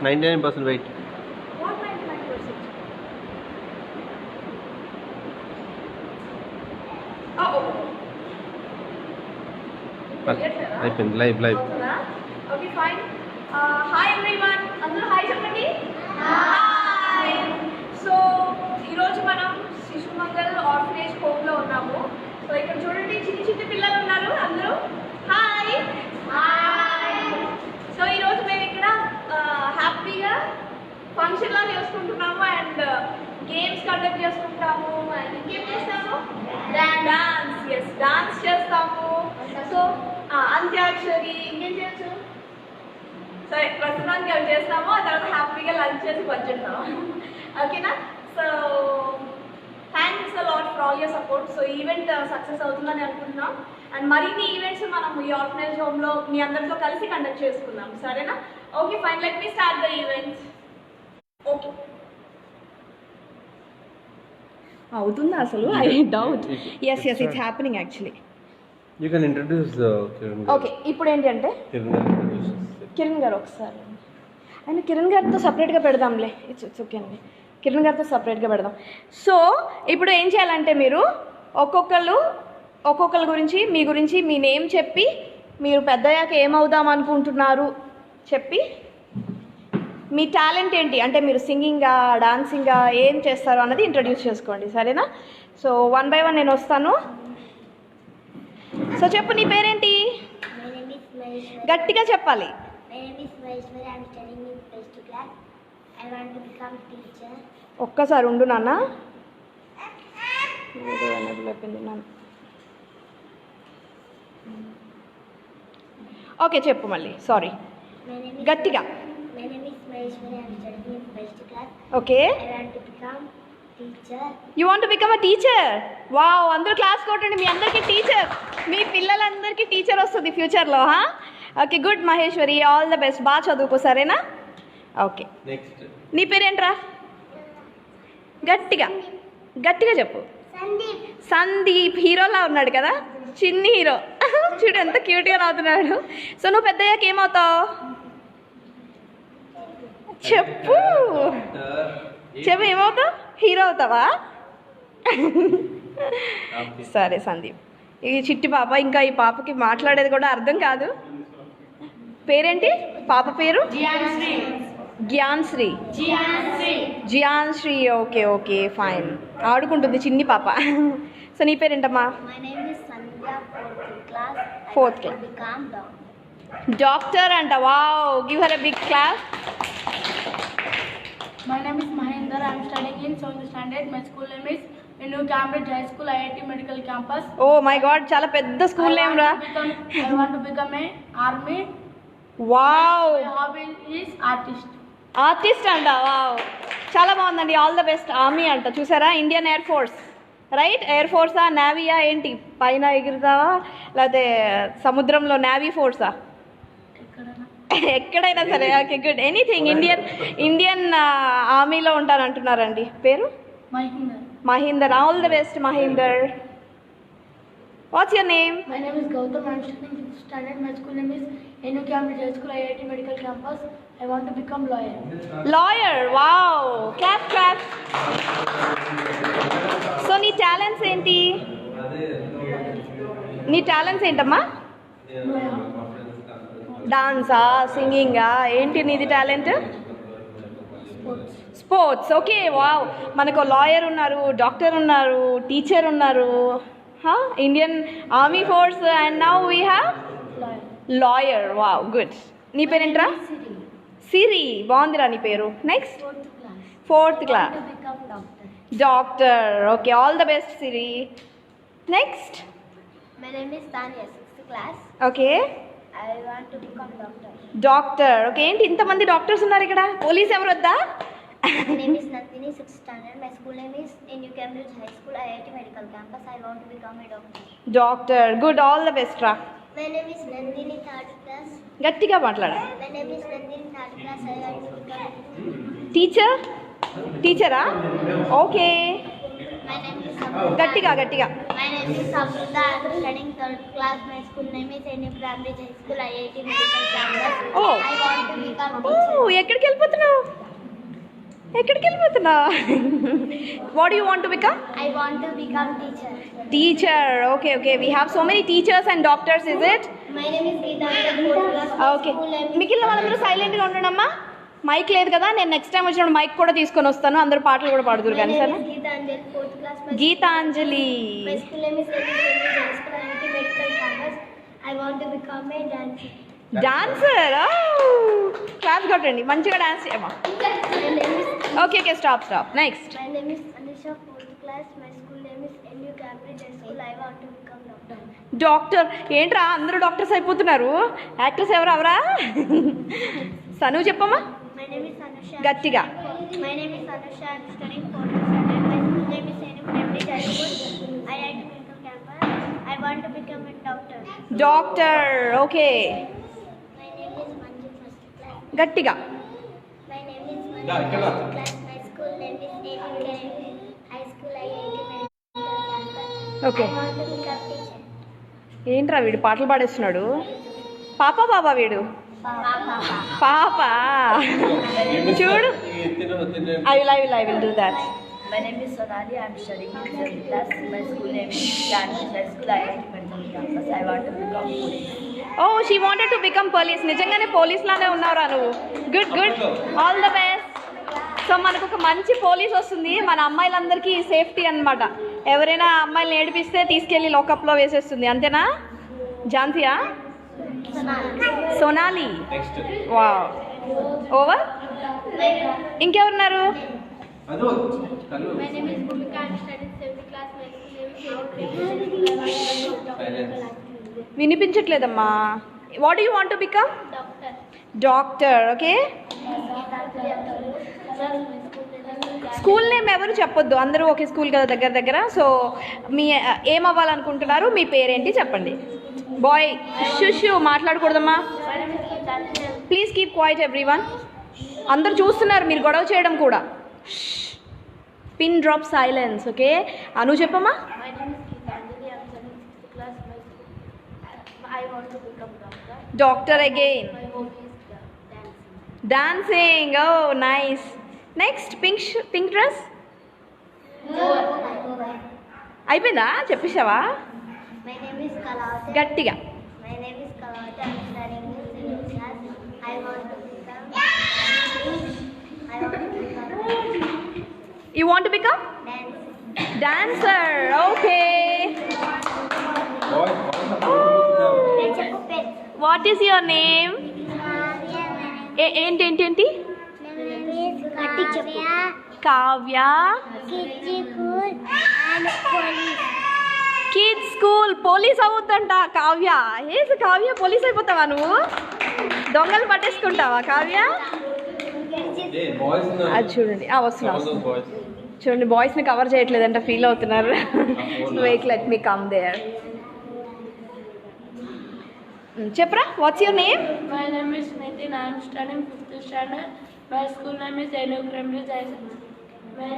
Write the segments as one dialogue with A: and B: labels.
A: 99% weight.
B: What 99%?
A: అయిపోయింది live.
B: Okay fine. Hi everyone, అందరూ hi చెప్పండి. హాయ్. సో ఈరోజు మనం శిశు మంగళ్ ఆర్ఫనేజ్ హోమ్లో ఉన్నాము. సో ఇక్కడ చూడండి చిన్న చిన్న పిల్లలు ఉన్నారు అందరూ. Hi hi. సో ఈరోజు మేము ఇక్కడ హ్యాపీగా ఫంక్షన్ లా చేసుకుంటున్నాము అండ్ గేమ్స్ కండక్ట్ చేసుకుంటాము అండ్ ఇంకేం చేస్తాము, డాన్స్ చేస్తాము. సో అంత్యాక్షరి ఇంకేం చేయొచ్చు, సరే ప్రస్తుతానికి అవి చేస్తాము. ఆ తర్వాత హ్యాపీగా లంచ్ చేసి వచ్చేస్తాము. ఓకేనా? So thanks a lot for all your support. So event success అవుతుందని అనుకుంటున్నాం అండ్ మరిన్ని ఈవెంట్స్ మనం ఈ ఆర్ఫనేజ్ హోమ్లో మీ అందరితో కలిసి కండక్ట్ చేసుకుందాం. సరేనా? Okay fine, let me start the event. Okay అవుతుందా అసలు? I doubt. Yes it's happening actually.
A: You can introduce Kiran.
B: Okay ఇప్పుడు ఏంటంటే కిరణ్ గారు ఒకసారి ఆయన కిరణ్ గారితో సపరేట్గా పెడదాంలే. ఇట్స్ ఓకే అండి, కిరణ్ గారితో సపరేట్గా పెడదాం. సో ఇప్పుడు ఏం చేయాలంటే మీరు ఒక్కొక్కరి గురించి మీ నేమ్ చెప్పి మీరు పెద్దయ్యాక ఏమవుదాం అనుకుంటున్నారు చెప్పి మీ టాలెంట్ ఏంటి అంటే మీరు సింగింగా డాన్సింగా ఏం చేస్తారు అన్నది ఇంట్రడ్యూస్ చేసుకోండి. సరేనా? సో 1 by 1 నేను వస్తాను. సో చెప్పు, నీ పేరేంటి? గట్టిగా చెప్పాలి. ఒక్కసారి ఉండు నాన్న. ఓకే చెప్పు మళ్ళీ. సారీ, గట్టిగా. Okay. I want to become teacher. You want to become a teacher? Wow, అందరూ క్లాస్ కొట్టండి. మీ అందరికీ టీచర్, మీ పిల్లలందరికీ టీచర్ వస్తుంది ఫ్యూచర్లో. Okay good Maheshwari, all the best. బాగా చదువుకో. సరేనా? Okay next. నీ పేరేంట్రా? గట్టిగా చెప్పు. సందీప్. హీరోలా ఉన్నాడు కదా, చిన్ని హీరో. చూడు ఎంత క్యూట్గా నవ్వుతున్నాడు. సో నువ్వు పెద్దయ్యాక ఏమవుతావు చెప్పు. ఏమవుతావు? హీరో అవుతావా? సరే సందీప్. ఈ చిట్టి పాప, ఇంకా ఈ పాపకి మాట్లాడేది కూడా అర్థం కాదు. పేరేంటి పాప పేరు? జియాన్శ్రీ. Okay fine. ఆడుకుంటుంది చిన్ని పాప. సో నీ పేరేంటమ్మా? 4th class. డాక్టర్ అంట. Wow, give her a big class.
C: My name is Mahinder. I am studying in 7th standard. My school name is New Cambridge High School, IIT Medical Campus.
B: Oh my God, చాలా పెద్ద school name రా.
C: I want to become a army.
B: Wow.
C: My hobby is
B: artist అంట. Wow, చాలా బాగుందండి. All the best. Army అంట. చూసారా, Indian air force. Right? Air ఫోర్సా నేవీయా ఏంటి? పైన ఎగురుతావా లేకపోతే సముద్రంలో నేవీ ఫోర్సా? ఎక్కడైనా సరే. Okay good. ఎనీథింగ్. ఇండియన్ ఆర్మీలో ఉంటారంటున్నారండి. పేరు? Mahinder. All the best Mahinder. Watts your name?
C: My name is Gautam. I am studying in 5th standard. My school name is New Cambridge High School, IIT Medical Campus. I want to become lawyer. Wow.
B: Clap. So నీ talents ఏంటమ్మా? డాన్సా, సింగింగా, ఏంటి నీది talent? Sports. Okay wow. మనకు lawyer ఉన్నారు, doctor ఉన్నారు, teacher ఉన్నారు, Indian army force and now we have lawyer. Wow good. నీ పేరేంట్రా? సిరి. బాగుందిరా నీ పేరు. Next? 4th class. Doctor. Okay all the best Siri. Next?
D: My name is Tanya, 6th class.
B: Okay
D: I want to become doctor.
B: Doctor. Okay ఏంటి ఇంతమంది doctors ఉన్నారు ఇక్కడ? Police ఎవరు వద్దా?
D: My name is Nandini, 6th standard. My school name is New Cambridge High School, IIT Medical Campus. I want to become a doctor.
B: Doctor. Good. All the best రా.
D: My name is Nandini, 3rd class.
B: గట్టిగా మాట్లాడా.
D: My name is Nandini, 3rd class. I want to become
B: టీచరా? Okay
D: My name is Samruddha.
C: గట్టిగా గట్టిగా.
D: My name is Samruddha. I am studying third class. My school name is NU Primary High School, IIT Medical Campus.
C: Oh.
D: I want to become
C: oh
D: teacher.
C: ఎక్కడికి వెళ్ళిపోతున్నావు? ఎక్కడికి వెళ్ళిపోతున్నావు? What you want to become?
D: I want to become teacher.
C: Teacher. Okay okay, we have so many teachers and doctors, is it?
D: My name is Geeta. I am fourth class. My
C: okay,
D: school name is
C: మిగిలిన వాళ్ళందరూ సైలెంట్గా ఉండండమ్మా. Mic లేదు కదా, నేను next time వచ్చినప్పుడు mic కూడా తీసుకొని వస్తాను, అందరూ పాటలు కూడా పాడుదురు
D: My
C: కానీ
D: name
C: సరే.
D: is Geeta Anjali, fourth class. My
C: Geethanjali.
D: My school name is NU Primary High School, IIT Medical Campus. I want to become a dancer.
C: Dancer. Class కొట్టండి, మంచిగా డాన్స్ చేయమ్మా.
D: My name is
C: okay okay, stop stop. Next.
D: My name is Anisha, fourth class. My school name is NU Cambridge High School. I want to become doctor.
C: Doctor. ఏంట్రా అందరూ doctors అయిపోతున్నారు? Actors ఎవరు అవరా? సను చెప్పమ్మా
D: My name is Anusha.
C: గట్టిగా.
D: My name is Anusha. I'm studying fourth standard. My school name is NU Cambridge High School. IIT Medical Campus. I want to become a doctor.
C: Doctor. Okay,
D: My name is Manju, first class.
C: గట్టిగా.
D: My name is Manju, first class. My school name is NU Cambridge High School, IIT Medical Campus.
C: Okay.
D: I want to become teacher.
C: ఏంట్రా వీడు పాటలు పాడేస్తున్నాడు? పాప బాబా వీడు? పాప. చూడు, I will do that.
E: My name is Sonali. I am studying in 7th class. My school name is Cambridge High School, IIT Medical Campus. I want to become police.
C: Oh, she wanted to become police. నిజంగానే police లానే ఉన్నావురా నువ్వు. Good good, all the best. So మనకు ఒక మంచి police వస్తుంది, మన అమ్మాయిలందరికీ safety అన్నమాట. ఎవరైనా అమ్మాయిలు ఏడిపిస్తే తీసుకెళ్ళి లాకప్లో వేసేస్తుంది, అంతేనా? ఝాన్సీయా? సోనాలి.
A: నెక్స్ట్.
C: Wow, over. ఇంకెవరున్నారు?
D: My name is Bhumika. I'm studying 7th class. My school name is
C: వినిపించట్లేదమ్మా. What you want to become?
D: Doctor.
C: Doctor. Okay, school name ఎవరు చెప్పొద్దు, అందరూ ఒకే స్కూల్ కదా దగ్గర దగ్గర. సో మీ ఏమవ్వాలనుకుంటున్నారు, మీ పేరేంటి చెప్పండి. బాయ్ షుషు మాట్లాడకూడదమ్మా, ప్లీజ్ కీప్ క్వైట్ ఎవ్రీవన్. అందరూ చూస్తున్నారు మీరు గొడవ చేయడం కూడా. Pin drop silence. Okay, Anu చెప్పమ్మా.
D: My name is Geetanjali. I'm studying 6th class. My school. I want to become doctor.
C: Doctor again.
D: My hobby is dancing.
C: Dancing. Oh nice. Next, pink dress అయిపోయిందా? చెప్పేసావా?
D: My name is Kalavati.
C: గట్టిగా.
D: My name is Kalavati. I'm studying in 7th class. I want to become. I want to become
C: you want to become
D: dancing.
C: Dancer. Okay, what is your name? ఏంటి? Kavya. Kids school police అవుద్దంట కావ్య. ఏ Kavya, police అయిపోతావా నువ్వు? దొంగలు పట్టేసుకుంటావా కావ్య? అది చూడండి, వస్తున్నా. చూడండి, బాయ్స్ని కవర్ చేయట్లేదంట, ఫీల్ అవుతున్నారు. Wait, let me come there. చెప్పరా, what's your name?
F: My name is Nitin. I am studying 5th standard. My school name is NU Cambridge High School. My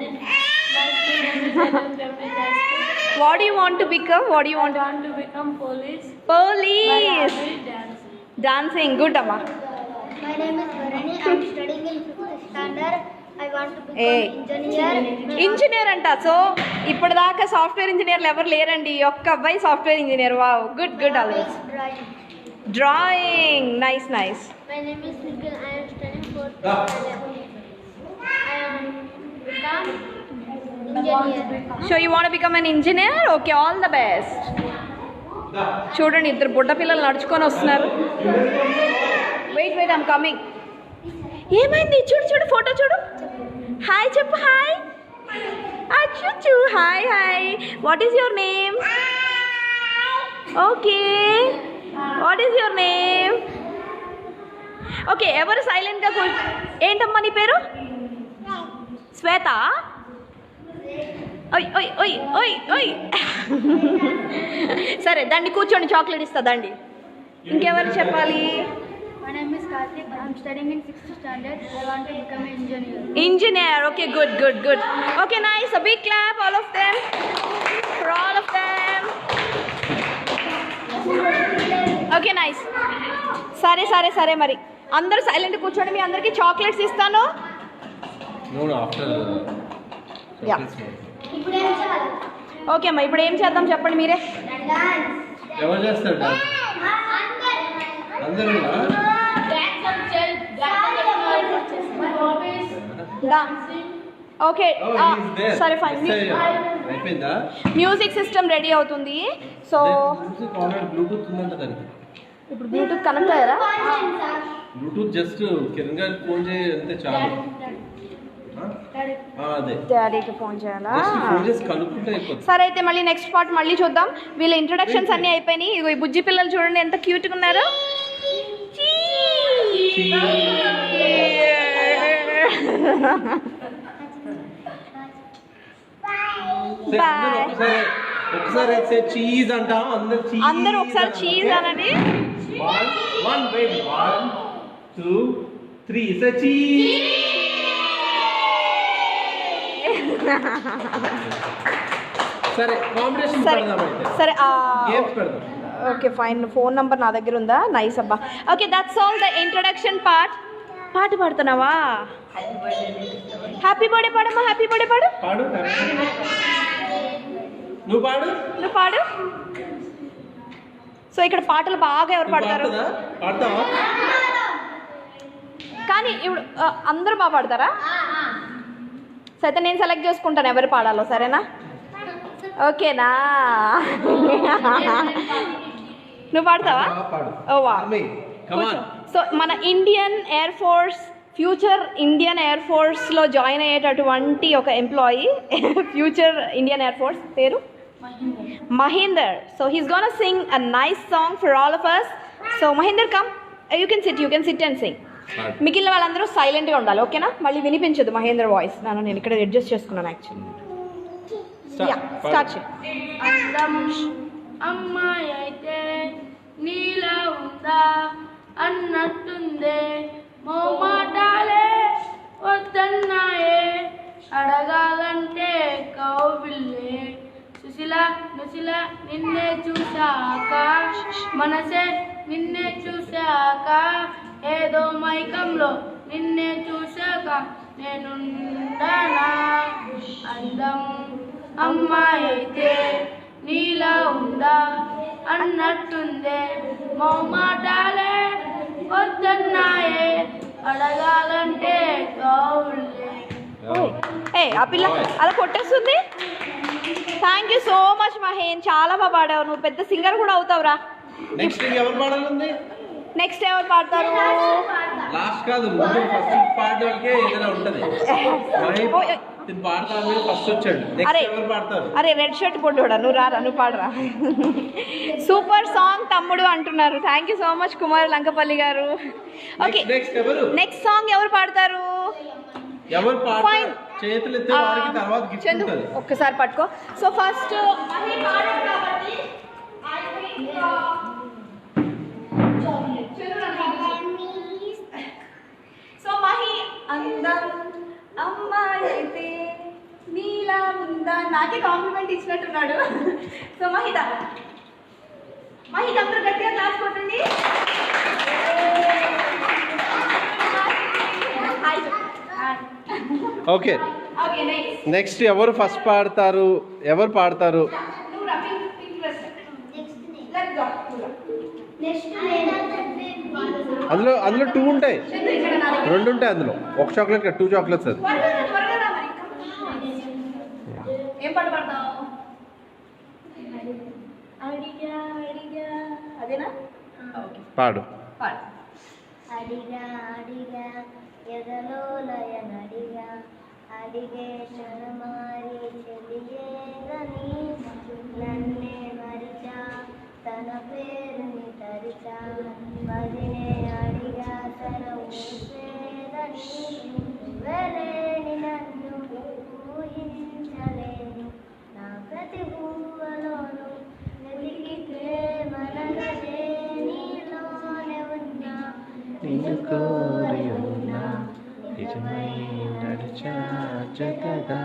F: school name is NU Cambridge High School.
C: What do you want to become? What do you
F: I
C: want to?
F: want to become police.
C: Police.
F: My hobby is dancing.
C: Dancing. Good, amma.
D: My name is Bharani. I'm studying in 5th standard. I want to become
C: Hey.
D: engineer.
C: Engineer అంట. So ఇప్పటిదాకా software ఇంజనీర్లు ఎవరు లేరండి, ఒక్క అబ్బాయి software engineer. Wow, good good.
D: My
C: always
D: hobby is drawing.
C: Drawing. Nice nice.
D: My name is Nikhil. I am studying 4th standard. I am become engineer.
C: So you want become an engineer? Okay, all the best. చూడండి, ఇద్దరు బుడ్డ పిల్లలు నడుచుకొని వస్తున్నారు. Wait wait, I'm coming. ఏమైంది? చూడు చూడు, photo చూడు. హాయ్ చెప్పు. Hi Achchu. Hi hi. What is your name? Okay, what is your name? Okay, ఎవరు సైలెంట్గా ఏంటమ్మా నీ పేరు? శ్వేత. ఓయ్ ఓయ్ ఓయ్ ఓయ్ ఓయ్. సరే దండి, కూర్చోండి, చాక్లెట్ ఇస్తా దండి. ఇంకెవరు చెప్పాలి?
D: My name is Karthik. I'm studying in 6th standard. I want to become an engineer.
C: Engineer. Okay, good, good, good. Okay, nice. A big clap, all of them. For all of them. Okay, nice. సరే మరి అందరూ silent కూర్చోండి. మీ అందరికి chocolates ఇస్తాను.
A: No, after.
C: Yeah. Okay అమ్మా, ఇప్పుడు ఏం చేద్దాం చెప్పండి మీరే.
A: ఎవరు చేస్తారు అందరూ
C: ఓకే సరే ఫైన్.
A: అయిపోయిందా?
C: మ్యూజిక్ సిస్టమ్ రెడీ అవుతుంది. సో
A: బ్లూటూత్ ఉందంట దానికి.
C: ఇప్పుడు బ్లూటూత్ కనెక్ట్ అయ్యారా?
A: బ్లూటూత్ జస్ట్ కిరణ్ గారికి ఫోన్ చేయంతే చాలు. అదే
C: డాడీకి ఫోన్ చేయాలా?
A: ఫోన్ చేసి కనుక్కుంటే అయిపోతుంది.
C: సరే అయితే మళ్ళీ నెక్స్ట్ పార్ట్ మళ్ళీ చూద్దాం. వీళ్ళ ఇంట్రొడక్షన్స్ అన్నీ అయిపోయినాయి. ఇగో ఈ బుజ్జి పిల్లలు చూడండి ఎంత క్యూట్గా ఉన్నారు.
A: ఒకసారి చీజ్ అంటాం.
C: అందరూ ఒకసారి చీజ్ అనండి.
A: 1 2 3 సే చీజ్. సరే కాంపిటీషన్ పెడదాం అయితే.
C: సరే
A: గేమ్స్ పెడదాం.
C: Okay fine. ఫోన్ నంబర్ నా దగ్గర ఉందా? నైస్ అబ్బా. Okay that's all the introduction part. పాట పాడుతున్నావా? హ్యాపీ బర్త్డే పాడమ్మా. హ్యాపీ బర్త్డే పాడు.
A: పాడు. నువ్వు పాడు.
C: సో ఇక్కడ పాటలు బాగా ఎవరు పాడతారు?
A: పాడతావా?
C: కానీ ఇప్పుడు అందరూ బాగా పాడతారా? సో అయితే నేను సెలెక్ట్ చేసుకుంటాను ఎవరు పాడాలో. సరేనా? ఓకేనా? నువ్వు పాడతావా? ఓ వా. సో మన ఫ్యూచర్ ఇండియన్ ఎయిర్ ఫోర్స్లో జాయిన్ అయ్యేటటువంటి ఒక employee, future Indian air force పేరు Mahender. So he's gonna sing a nice song for all of us. So Mahender come, you can sit and sing. మిగిలిన వాళ్ళందరూ సైలెంట్గా ఉండాలి. ఓకేనా? మళ్ళీ వినిపించదు మహేందర్ వాయిస్. నేను ఇక్కడ అడ్జస్ట్ చేసుకున్నాను యాక్చువల్లీ. స్టార్ట్ చేయి.
F: అందం అమ్మాయి అయితే నీలా ఉందా అన్నట్టుందే, మోమాటాలే వద్దన్నాయే, అడగాలంటే కౌబిల్లే. నుసిల నిన్నే చూశాక, మనసే నిన్నే చూశాక, ఏదో మైకంలో నిన్నే చూశాక నేనుండనా. అందం అమ్మాయి అయితే నీలా ఉందా అన్నట్టుందే, మోమాటాలే వద్దన్నాయే, అడగాలంటే కౌలే.
C: ఆ పిల్ల అలా కొట్టేస్తుంది. Thank you so much Mahen, చాలా బాగా పాడావు. నువ్వు పెద్ద సింగర్ కూడా అవుతావురా.
A: నెక్స్ట్ ఎవరు పాడాలి?
C: నెక్స్ట్ ఎవరు పాడతారు?
A: లాస్ట్ కాదు, ఫస్ట్ పాడడానికే ఏదైనా ఉంటది. ఫస్ట్ వచ్చాడు.
C: అరే రెడ్ షర్ట్ కొట్టోడా, నువ్వు రారా, నువ్వు పాడరా. సూపర్ సాంగ్ తమ్ముడు అంటున్నారు. Thank you so much Kumar Lankapalli garu. Okay next song ఎవరు పాడతారు? చందు ఒక్కసారి పట్టుకో. సో ఫస్ట్ సో మహి అందం అమ్మాయి అయితే నీలా ఉందా. నాకే కాంప్లిమెంట్ ఇచ్చినట్టున్నాడు. సో మహిత అందరూ గట్టిగా క్లాస్ కొట్టండి.
A: ఓకే నెక్స్ట్ ఎవరు ఫస్ట్ పాడతారు? అందులో 2 ఉంటాయి, 2 ఉంటాయి. అందులో ఒక చాక్లెట్ 2 చాక్లెట్స్. అది
C: ఏం పాట పాడతావు? అదేనా?
A: పాడు.
D: అడిగా ఎదలో లయనడిగా, అడిగే క్షణమారి చెలియేదని, నన్నే మరిచా తన పేరుని తరిచా, మదినే అడిగా తన ఊసేదని, వెలేని నన్ను ఊహించలేను, నా ప్రతి ఊహలోను వెతికితే మనగదే నీలోనే ఉన్నా, నిన్నుకో
A: చాచగా.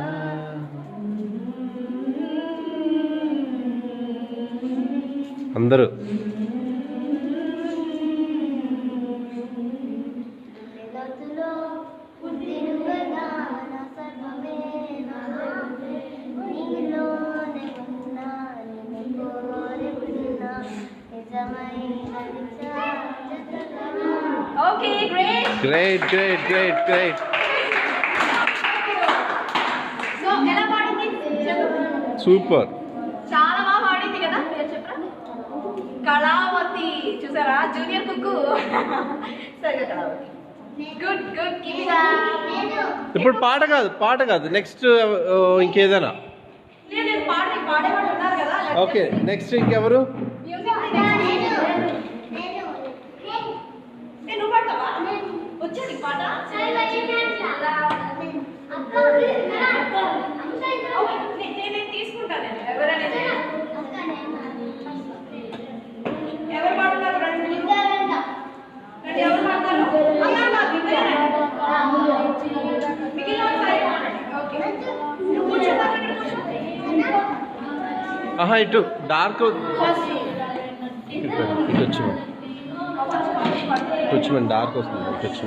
A: అందరూ
D: జగత్తులో పుట్టిన కదా నా సర్వమే నాదే. నీలోనే ఉన్నా నిన్ను కోరి ఉన్నా నిజమైనది చాచగా.
B: Okay great.
A: Great great great great.
B: So ఎలా పాడింది చెప్పు.
A: సూపర్.
B: చాలా బాగా పాడింది కదా. మీరు చెప్పరా? కళావతి. చూసారా జూనియర్ కుక్కు. సరిగా Kalavathi. Good good keep it up.
A: ఇప్పుడు పాట కాదు నెక్స్ట్ ఇంకేదైనా.
B: నేను పాడేవాళ్ళు ఉన్నారు కదా.
A: ఓకే నెక్స్ట్ ఇంకెవరు?
B: నువ్వు పాడతావా? వచ్చేది పాట. నేను తీసుకుంటాను. ఎవరైనా ఎవరు పాడుతున్నారు? రండి. ఎవరు పాడతారు? మిగిలిన వాళ్ళు సరే పాడండి. ఓకే నువ్వు కూర్చోదా?
A: ఆహా ఇటు డార్క్ ఇటు వచ్చి డార్క్ వస్తుంది. ఇటు వచ్చి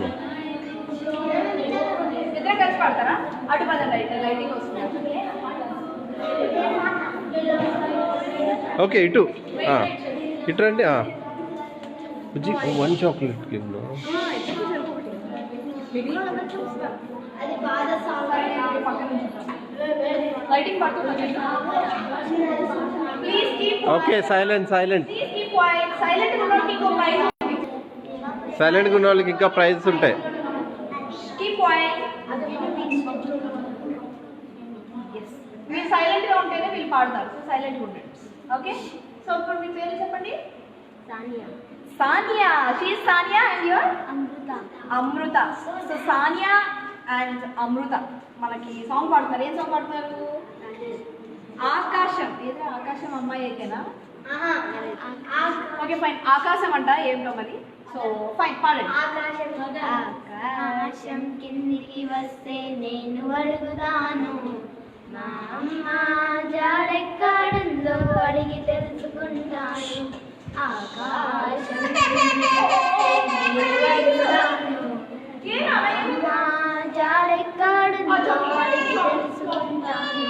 B: ఇద్దరు కలిసి పాడతారా? అటు పదండి. లైటింగ్ వస్తుంది.
A: ఓకే ఇటు ఇటు రండి. బుజ్జి 1 చాక్లెట్ కింద.
B: మిగిలిన వాళ్ళందరూ చూస్తారు. అది బాధ సాంగ్ పక్కన లైటింగ్ పడుతుంది. Please keep
A: okay silent.
B: Please keep quiet. Silent గా ఉన్నోళ్ళకి ఇంకో ప్రైజ్.
A: సైలెంట్గా ఉన్న వాళ్ళకి ఇంకా ప్రైజెస్ ఉంటాయి.
B: Keep quiet. మీరు సైలెంట్ గా ఉంటేనే వీళ్ళు పాడతారు. సో సైలెంట్ గా ఉండండి. ఓకే సో ఇప్పుడు మీ పేరు చెప్పండి. Sania. She is Sania and your Amrutha. So Sania and Amrutha మనకి సాంగ్ పాడుతున్నారు. ఏం సాంగ్ పాడుతున్నారు? ఆకాశం. ఏదో ఆకాశం అమ్మాయి అయితేనా? Okay fine. ఆకాశం అంట ఏంటో మరి. సో ఫైన్ పాడండి.
D: ఆకాశం కిందికి వస్తే నేను అడుగుతాను, మా అమ్మ జాడెక్కడుందో అడిగి తెలుసుకుంటాను. ఆకాశం కిందికి వస్తే నేను అడుగుతాను, మా జాడెక్కడుందో అడిగి తెలుసుకుంటాను.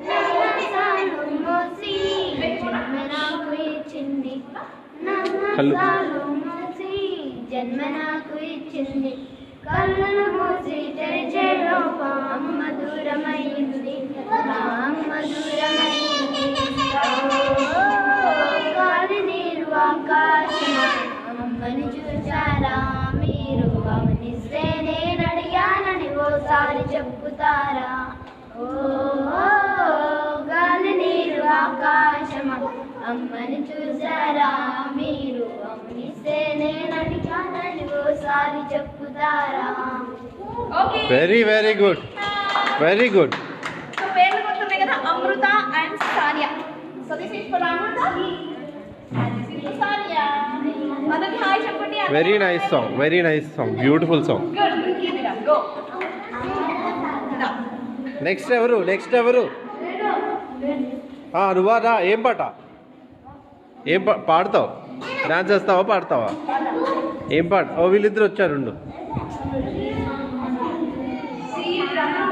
D: నమ్మకాలు మోసి జన్మ నాకు ఇచ్చింది, నమ్మకాలు మోసి జన్మ నాకు ఇచ్చింది. కళ్ళను మూసి తెరిచే లోపం అమ్మ దూరమైంది, మా అమ్మ దూరమైంది. గాలి నీరు ఆకాశం అమ్మని చూసారా మీరు? గమనిస్తే నేను అడిగానని ఓసారి చెప్పుతారా? ఓ గాలి నీరు ఆకాశం అమ్మని చూసారా మీరు? గమనిస్తే నేను అడిగానని ఓసారి చెప్పుతారా?
B: Okay
A: very very good. Very good.
B: So పేర్లు గుర్తున్నాయి కదా, Amrutha and Sania. So this is for Amrutha and this is for Sania. అందరికి హాయ్ చెప్పండి.
A: Very nice song. Beautiful song.
B: Good good keep it up. Go.
A: Next ఎవరు? నువ్వా రా. ఏం పాట? ఏం పాడతావు? డాన్స్ చేస్తావా పాడతావా? ఏం పాట? వీళ్ళిద్దరు వచ్చారు.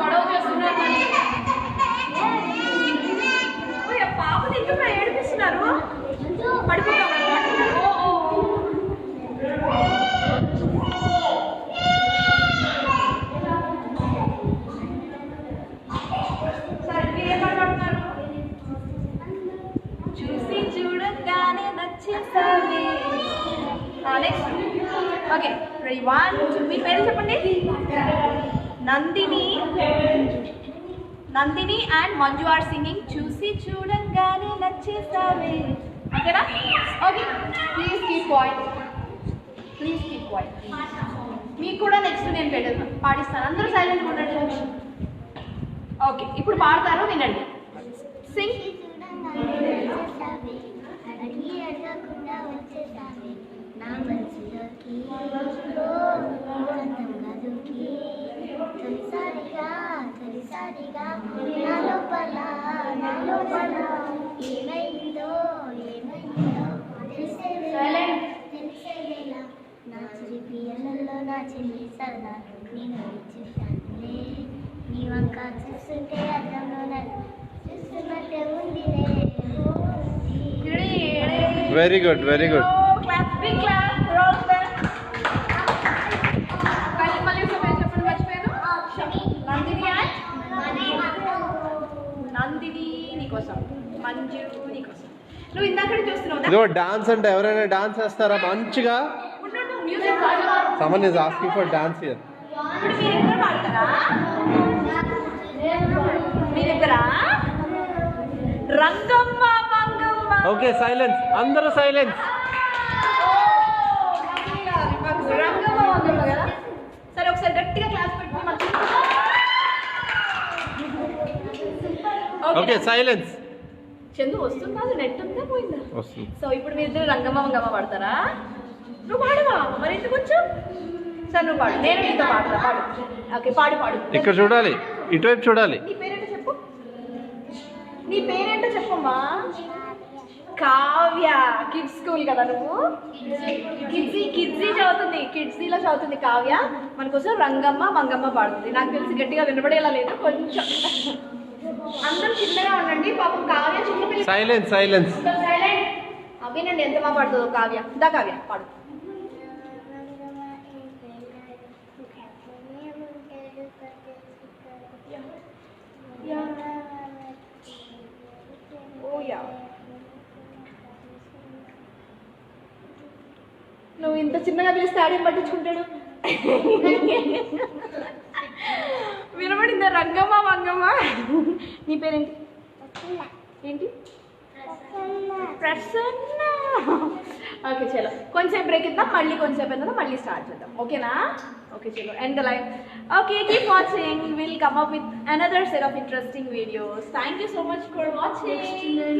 B: గొడవ చేస్తున్నారు మరి. పాపని ఎందుకు ఏడిపిస్తున్నారు? పడిపోతాం. సరే మీరేం పడుతున్నారు? చూసి చూడగానే నచ్చేసావే. Next okay ready 1 2. మీ పేరు చెప్పండి. Nandini and Manju are singing చూసి చూడంగానే నచ్చేసావే. ఓకేనా? Okay please keep quiet. మీకు కూడా నెక్స్ట్ నేను పాడిస్తాను. అందరూ సైలెంట్గా ఉండండి. ఓకే ఇప్పుడు పాడతారు, వినండి. సింగ్.
D: అడిగి అడగకుండా వచ్చేసావే నా మనసులోకి, తొలిసారిగా ఒక్కసారిగా నా లోపల ఏమైందో తెలిసేలా నా చిరి పిల్లలలో నా చిన్ని సరదా నేను ఇచ్చేసానులే నీ వంక చూస్తుంటే అర్థంలో నన్ను చూస్తున్నట్టే ఉందిలే
A: very good very good.
C: Clap big clap roll back. మళ్ళీ చెప్పండి మర్చిపోయాను. నందిని నీకోసం, మంజు నీకోసం. నువ్వు ఇందాక చూస్తున్నావు
A: ఇదో డాన్స్ అంటే ఎవరైనా డాన్స్ చేస్తారా మంచిగా?
C: Music
A: Someone is asking for dance here.
C: ఇప్పుడు మీరిద్దరు పాడతారా? మీరిద్దరా? రంగమ్మ మంగమ్మ.
A: ఓకే సైలెన్స్, అందరూ సైలెన్స్.
C: రంగమ్మ మంగమ్మ కదా. సరే ఒకసారి గట్టిగా క్లాస్ పెట్టి
A: ఓకే సైలెన్స్.
C: చందు వస్తుందా? నెట్ ఉందా పోయిందా?
A: వస్తుంది.
C: సో ఇప్పుడు మీ ఇద్దరు రంగమ్మ మంగమ్మ పాడతారా? నువ్వు పాడవా? మరి ఎందుకు కొంచెం సరే నువ్వు పాడు, నేను నీతో పాడతా. పాడు. ఓకే పాడు పాడు.
A: ఇక్కడ చూడాలి, ఇటువైపు చూడాలి.
C: నీ పేరేంటో చెప్పు. నీ పేరేంటో చెప్పమ్మా. కావ్య. కిడ్స్ స్కూల్ కదా నువ్వు? కిడ్జీ చదువుతుంది, కిడ్జీలో చదువుతుంది కావ్య. మన కోసం రంగమ్మ మంగమ్మ పాడుతుంది. నాకు తెలిసి గట్టిగా వినపడేలా లేదు కొంచెం. అందరూ చిన్నగా ఉండండి. పాపం కావ్య చిన్నపిల్ల.
A: Silence silence.
C: సైలెంట్. అవినండి ఎంత బాగా పాడుతుందో కావ్య. దా కావ్య పాడు. నువ్వు ఇంత చిన్నగా పిలిస్తే ఆడేం పట్టించుకుంటాడు. వినబడిందా రంగమ్మ మంగమ్మ? నీ పేరేంటి? ఏంటి? ప్రసన్న. ఓకే చలో కొంచెం బ్రేక్ ఇద్దాం, మళ్ళీ కొంచెం అయినా మళ్ళీ స్టార్ట్ చేద్దాం. ఓకేనా? ఓకే చలో end the live. Okay keep watching. Will come up with another set of interesting videos. Thank you so much for watching.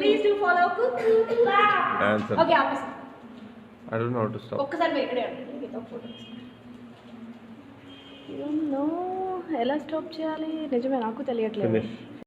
C: Please do follow cook. Okay ఆపేసి.
A: I don't know how to stop.
C: ఒక్కసారి మీరు ఇక్కడే ఉండండి. మీతో photo ఎలా stop చేయాలి నిజమే నాకు తెలియట్లేదు.
A: Finish.